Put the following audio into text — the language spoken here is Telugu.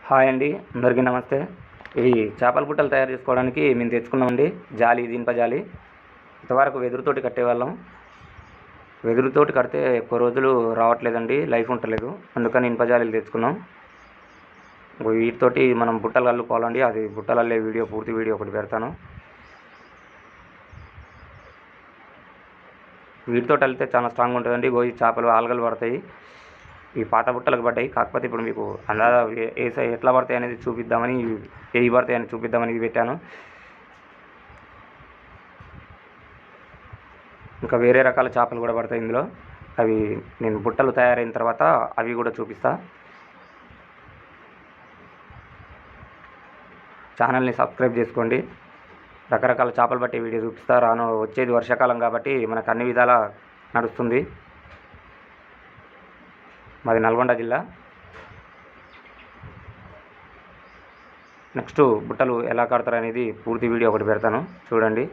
హాయ్ అండి, అందరికీ నమస్తే. ఇవి చేపల పుట్టలు తయారు చేసుకోవడానికి మేము తెచ్చుకున్నామండి. జాలి, ఇది ఇనుప జాలి. ఇంతవరకు వెదురుతోటి కట్టేవాళ్ళం. వెదురుతోటి కడితే ఎక్కువ రోజులు రావట్లేదండి, లైఫ్ ఉండలేదు. అందుకని ఇనుప జాలీలు తెచ్చుకున్నాం. వీటితోటి మనం బుట్టలు అల్లుకోవాలండి. అది బుట్టలు అల్లే వీడియో, పూర్తి వీడియో ఒకటి పెడతాను. వీటితోటి అల్లితే చాలా స్ట్రాంగ్ ఉంటుందండి. ఈ చేపలు ఆల్గలు పడతాయి. ఈ పాత బుట్టలకు పడ్డాయి. కాకపోతే ఇప్పుడు మీకు అలా ఎట్లా పడతాయి అనేది చూపిద్దామని, ఏవి పడతాయి అని చూపిద్దామని ఇది పెట్టాను. ఇంకా వేరే రకాల చేపలు కూడా పడతాయి ఇందులో. అవి నేను బుట్టలు తయారైన తర్వాత అవి కూడా చూపిస్తా. ఛానల్ని సబ్స్క్రైబ్ చేసుకోండి. రకరకాల చేపలు బట్టి వీడియో చూపిస్తా. వచ్చేది వర్షాకాలం కాబట్టి మనకు అన్ని విధాల నడుస్తుంది. మాది నల్గొండ జిల్లా. నెక్స్ట్ బుట్టలు ఎలా కడతారు అనేది పూర్తి వీడియో ఒకటి పెడతాను, చూడండి.